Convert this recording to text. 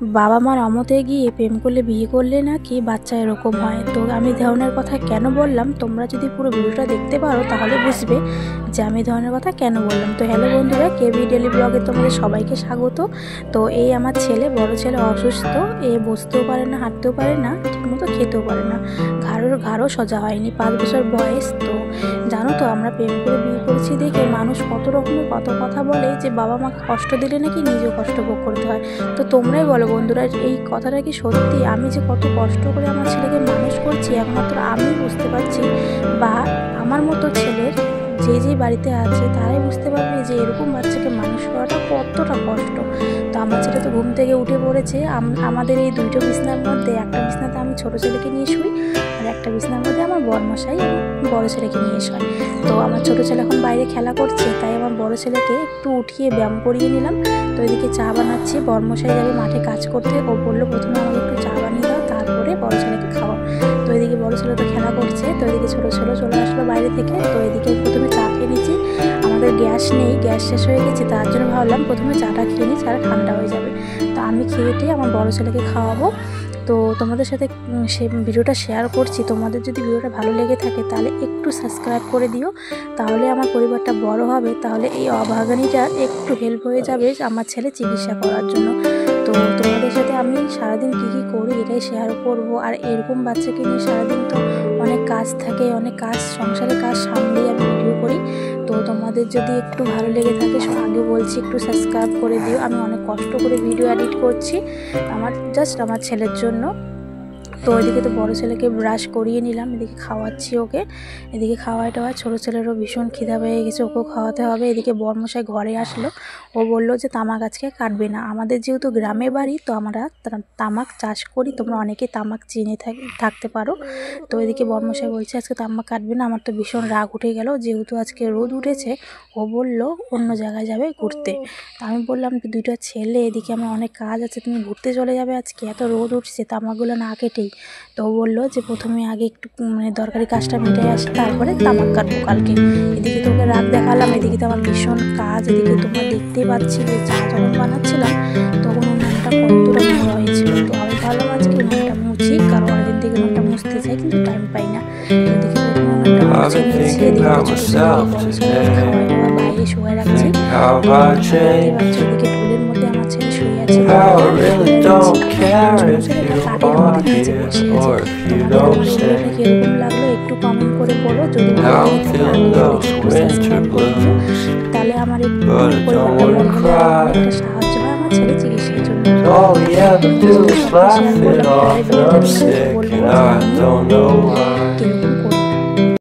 বাবা মার অমতে গিয়ে প্রেম করলে বিয়ে করলে নাকি বাচ্চা এরকম হয়। তো আমি ধরনের কথা কেন বললাম, তোমরা যদি পুরো ভিডিওটা দেখতে পারো তাহলে বুঝবে যে আমি ধরনের কথা কেন বললাম। তো হ্যালো বন্ধুরা, কেবি ডেলি ব্লগে তোমাদের সবাইকে স্বাগত। তো এই আমার ছেলে, বড় ছেলে অসুস্থ, এ বসতেও পারে না, হাঁটতেও পারে না, ঠিকমতো খেতেও পারে না, ঘাড়ও সোজা হয়নি, 5 বছর বয়স। তো জানো তো, আমরা প্রেম করে বিয়ে করেছি দেখে মানুষ কত রকমের কত কথা বলে যে বাবা মাকে কষ্ট দিলে নাকি নিজেও কষ্ট ভোগ করতে হয়। তো তোমরাই বলো বন্ধুরা, এই কথাটা কি সত্যি? আমি যে কত কষ্ট করে আমার ছেলেকে মানুষ করছি একমাত্র আমি বুঝতে পারছি, বা আমার মতো ছেলের যে বাড়িতে আছে তারাই বুঝতে পারবে যে এরকম বাচ্চাকে মানুষ করাটা কতটা কষ্ট। তো আমার ছেলে তো ঘুম থেকে উঠে পড়েছে। আমাদের এই দুইটা বিছনার মধ্যে একটা বিছনাতে আমি ছোটো ছেলেকে নিয়ে শুই, আর একটা বিছনার মধ্যে আমার বড়মশাই বড় ছেলেকে নিয়ে শোয়। তো আমার ছোটো ছেলে এখন বাইরে খেলা করছে, তাই আমার বড় ছেলেকে একটু উঠিয়ে ব্যায়াম করিয়ে নিলাম। তো এদিকে চা বানাচ্ছি, বড়মশাই যাবে মাঠে কাজ করতে, ও বললো প্রথমে আমাকে একটু চা বানিয়ে দাও, তারপরে বড় ছেলেকে খাওয়া। তো এদিকে বড় ছেলে তো খেলা করছে, তো এদিকে ছোটো ছেলে চলে আসলো বাইরে থেকে। তো এদিকে প্রথমে চা খেয়ে নিচ্ছি, আমাদের গ্যাস নেই, গ্যাস শেষ হয়ে গেছে, তার জন্য ভাবলাম প্রথমে চাটা খেয়ে নিই, চাটা ঠান্ডা হয়ে যাবে। তো আমি খেয়ে আমার বড় ছেলেকে খাওয়াবো। তো তোমাদের সাথে সে ভিডিওটা শেয়ার করছি। তোমাদের যদি ভিডিওটা ভালো লেগে থাকে তাহলে একটু সাবস্ক্রাইব করে দিও, তাহলে আমার পরিবারটা বড় হবে, তাহলে এই অভাগানিটার একটু হেল্প হয়ে যাবে আমার ছেলে চিকিৎসা করার জন্য। তো তোমাদের সাথে আমি সারাদিন কী করি এটাই শেয়ার করব। আর এরকম বাচ্চাকে নিয়ে সারাদিন তো অনেক কাজ থাকে, অনেক কাজ, সংসারের কাজ সামলেই আমি ভিডিও করি। তো তোমাদের যদি একটু ভালো লেগে থাকে, আগে বলছি একটু সাবস্ক্রাইব করে দিও। আমি অনেক কষ্ট করে ভিডিও এডিট করছি আমার ছেলের জন্য। তো ওইদিকে তো বড়ো ছেলেকে ব্রাশ করিয়ে নিলাম, এদিকে খাওয়াচ্ছি ওকে। এদিকে খাওয়াইটা হয়, ছোটো ছেলেরও ভীষণ খিদা পেয়ে গেছে, ওকেও খাওয়াতে হবে। এদিকে বড়মশাই ঘরে আসলো, ও বললো যে তামাক আজকে কাটবে না। আমাদের যেহেতু গ্রামে বাড়ি, তো আমরা তামাক চাষ করি, তোমরা অনেকেই তামাক চিনে থাকতে পারো। তো এদিকে বড়মশাই বলছে আজকে তামাক কাটবে না। আমার তো ভীষণ রাগ উঠে গেল, যেহেতু আজকে রোদ উঠেছে। ও বললো অন্য জায়গায় যাবে ঘুরতে। তো আমি বললাম দুইটা ছেলে, এদিকে আমার অনেক কাজ আছে, তুমি ঘুরতে চলে যাবে আজকে, এত রোদ উঠছে, তামাকগুলো না কেটেই। তো বললো যে প্রথমে আগে একটু দরকারি কাজটা মিটাই আসি, তারপরে তামাক কাটবো কালকে। এদিকে তোকে রাগ দেখালাম, এদিকে তো আমার ভীষণ কাজ। এদিকে তোমরা দেখতেই পাচ্ছি যে চা যখন বানাচ্ছিলাম তখন উনুনটা কতটা নোংরা হয়েছিল। তো আমি ভাবলাম আজকে উনুনটা মুছি, কারণ অনেকদিন থেকে উনুনটা মুছতে চাই কিন্তু টাইম পাই না। এদিকে উনুনটা মুছে নিয়েছি, এদিকে বাইরে শুয়ে রাখছি। এদিকে টুলের মধ্যে আমার ছেলে শুয়ে আছে। কিরকম লাগলো একটু কমেন্ট করে বলো, যদি তাহলে আমার একটু একটা সাহায্য হয় আমার ছেলে চিকিৎসার জন্য।